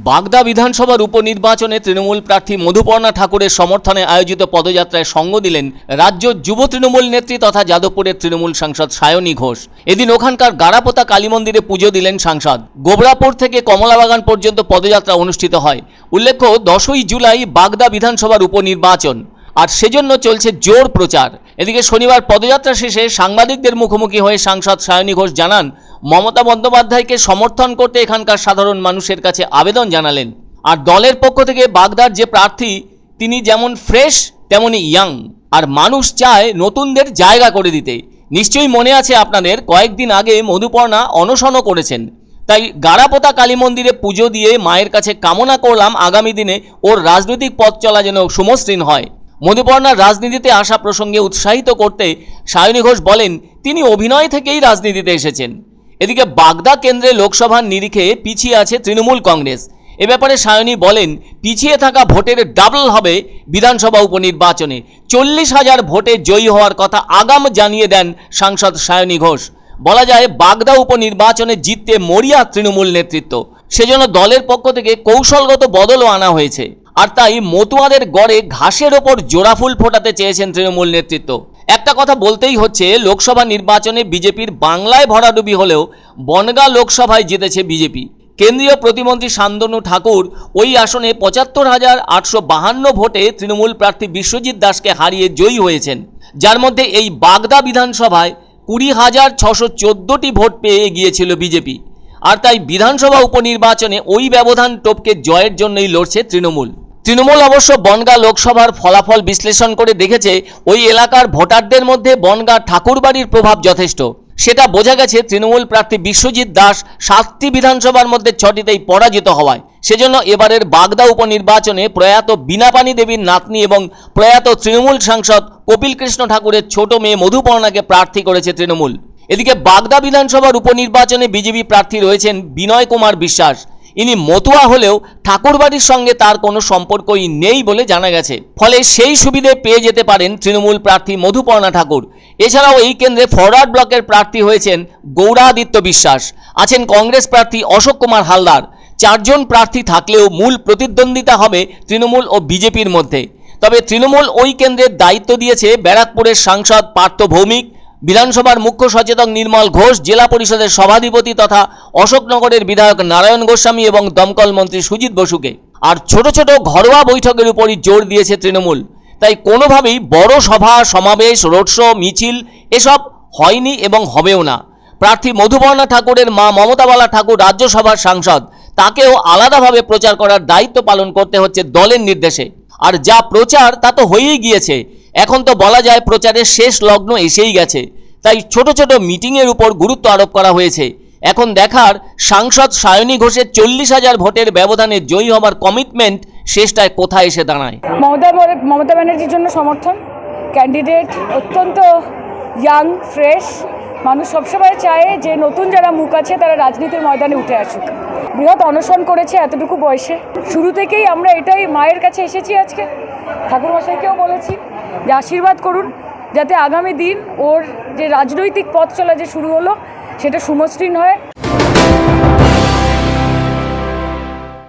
বাগদা বিধানসভার উপনির্বাচনে তৃণমূল প্রার্থী মধুপর্ণা ঠাকুরের সমর্থনে আয়োজিত পদযাত্রায় সঙ্গ দিলেন রাজ্য যুব তৃণমূল নেত্রী তথা যাদবপুরের তৃণমূল সাংসদ সায়নী ঘোষ। এদিন ওখানকার গাড়াপোতা কালী মন্দিরে পুজো দিলেন সাংসদ। গোবরাপুর থেকে কমলাবাগান পর্যন্ত পদযাত্রা অনুষ্ঠিত হয়। উল্লেখ্য, 10ই জুলাই বাগদা বিধানসভার উপনির্বাচন, আর সেজন্য চলছে জোর প্রচার। এদিকে শনিবার পদযাত্রা শেষে সাংবাদিকদের মুখোমুখি হয়ে সাংসদ সায়নী ঘোষ জানান, মমতা বন্দ্যোপাধ্যায়কে সমর্থন করতে এখানকার সাধারণ মানুষের কাছে আবেদন জানালেন। আর দলের পক্ষ থেকে বাগদার যে প্রার্থী তিনি যেমন ফ্রেশ তেমনি ইয়াং, আর মানুষ চায় নতুনদের জায়গা করে দিতে। নিশ্চয়ই মনে আছে আপনাদের, কয়েকদিন আগে মধুপর্ণা অনশনও করেছেন। তাই গাড়াপোতা কালী মন্দিরে পুজো দিয়ে মায়ের কাছে কামনা করলাম আগামী দিনে ওর রাজনৈতিক পথ চলা যেন সুমসৃণ হয়। মধুপর্ণার রাজনীতিতে আসা প্রসঙ্গে উৎসাহিত করতে সায়নী ঘোষ বলেন, তিনি অভিনয় থেকেই রাজনীতিতে এসেছেন। এদিকে বাগদা কেন্দ্রে লোকসভার নিরিখে পিছিয়ে আছে তৃণমূল কংগ্রেস। এ ব্যাপারে সায়নী বলেন, পিছিয়ে থাকা ভোটের ডাবল হবে বিধানসভা উপনির্বাচনে। 40,000 ভোটে জয়ী হওয়ার কথা আগাম জানিয়ে দেন সাংসদ সায়নী ঘোষ। বলা যায়, বাগদা উপনির্বাচনে জিততে মরিয়া তৃণমূল নেতৃত্ব। সেজন্য দলের পক্ষ থেকে কৌশলগত বদলও আনা হয়েছে। আর তাই মতুয়াদের গড়ে ঘাসের ওপর জোড়াফুল ফোটাতে চেয়েছেন তৃণমূল নেতৃত্ব। একটা কথা বলতেই হচ্ছে, লোকসভা নির্বাচনে বিজেপির বাংলায় ভরাডুবি হলেও বনগাঁ লোকসভায় জিতেছে বিজেপি। কেন্দ্রীয় প্রতিমন্ত্রী শান্তনু ঠাকুর ওই আসনে ৭৫,৮৫২ ভোটে তৃণমূল প্রার্থী বিশ্বজিৎ দাসকে হারিয়ে জয়ী হয়েছেন, যার মধ্যে এই বাগদা বিধানসভায় ২০,৬১৪টি ভোট পেয়ে এগিয়েছিল বিজেপি। আর তাই বিধানসভা উপনির্বাচনে ওই ব্যবধান টপকে জয়ের জন্যই লড়ছে তৃণমূল। অবশ্য বনগাঁ লোকসভার ফলাফল বিশ্লেষণ করে দেখেছে, ওই এলাকার ভোটারদের মধ্যে বনগাঁ ঠাকুরবাড়ির প্রভাব যথেষ্ট। সেটা বোঝা গেছে তৃণমূল প্রার্থী বিশ্বজিৎ দাস 7টি বিধানসভার মধ্যে 6টিতেই পরাজিত হওয়ায়। সেজন্য এবারের বাগদা উপনির্বাচনে প্রয়াত বীণাপানি দেবীর নাতনি এবং প্রয়াত তৃণমূল সাংসদ কপিল কৃষ্ণ ঠাকুরের ছোট মেয়ে মধুপর্ণাকে প্রার্থী করেছে তৃণমূল। এদিকে বাগদা বিধানসভার উপনির্বাচনে বিজেপি প্রার্থী রয়েছেন বিনয় কুমার বিশ্বাস। ইনি মতুয়া হলেও ঠাকুরবাড়ির সঙ্গে তার কোনো সম্পর্কই নেই বলে জানা গেছে। ফলে সেই সুবিধে পেয়ে যেতে পারেন তৃণমূল প্রার্থী মধুপর্ণা ঠাকুর। এছাড়াও এই কেন্দ্রে ফরওয়ার্ড ব্লকের প্রার্থী হয়েছেন গৌরাদিত্য বিশ্বাস, আছেন কংগ্রেস প্রার্থী অশোক কুমার হালদার। 4 জন প্রার্থী থাকলেও মূল প্রতিদ্বন্দ্বিতা হবে তৃণমূল ও বিজেপির মধ্যে। তবে তৃণমূল ওই কেন্দ্রের দায়িত্ব দিয়েছে ব্যারাকপুরের সাংসদ পার্থ ভৌমিক, বিধানসভার মুখ্য সচেতক নির্মল ঘোষ, জেলা পরিষদের সভাধিপতি তথা অশোকনগরের বিধায়ক নারায়ণ গোস্বামী এবং দমকল মন্ত্রী সুজিত বসুকে। আর ছোট ছোট ঘরোয়া বৈঠকের উপরই জোর দিয়েছে তৃণমূল। তাই কোনোভাবেই বড় সভা সমাবেশ, রোড শো, মিছিল এসব হয়নি এবং হবেও না। প্রার্থী মধুপর্ণা ঠাকুরের মা মমতাবালা ঠাকুর রাজ্যসভার সাংসদ, তাকেও আলাদাভাবে প্রচার করার দায়িত্ব পালন করতে হচ্ছে দলের নির্দেশে। আর যা প্রচার তা তো হয়েই গিয়েছে, এখন তো বলা যায় প্রচারের শেষ লগ্ন এসেই গেছে। তাই ছোট ছোট মিটিংয়ের উপর গুরুত্ব আরোপ করা হয়েছে। এখন দেখার সাংসদ সায়নী ঘোষের 40,000 ভোটের ব্যবধানে জয়ী হবার কমিটমেন্ট শেষটায় কোথায় এসে দাঁড়ায়। মমতা ব্যানার্জির জন্য সমর্থন। ক্যান্ডিডেট অত্যন্ত ইয়াং, ফ্রেশ। মানুষ সবসময় চায় যে নতুন যারা মুখ আছে তারা রাজনীতির ময়দানে উঠে আসুক। বৃহৎ অনশন করেছে এতটুকু বয়সে। শুরু থেকেই আমরা এটাই মায়ের কাছে এসেছি। আজকে ঠাকুরমশাইকেও বলেছি যে আশীর্বাদ করুন, যাতে আগামী দিন ওর যে রাজনৈতিক পথ চলা যে শুরু হলো সেটা সুমসৃণ হয়।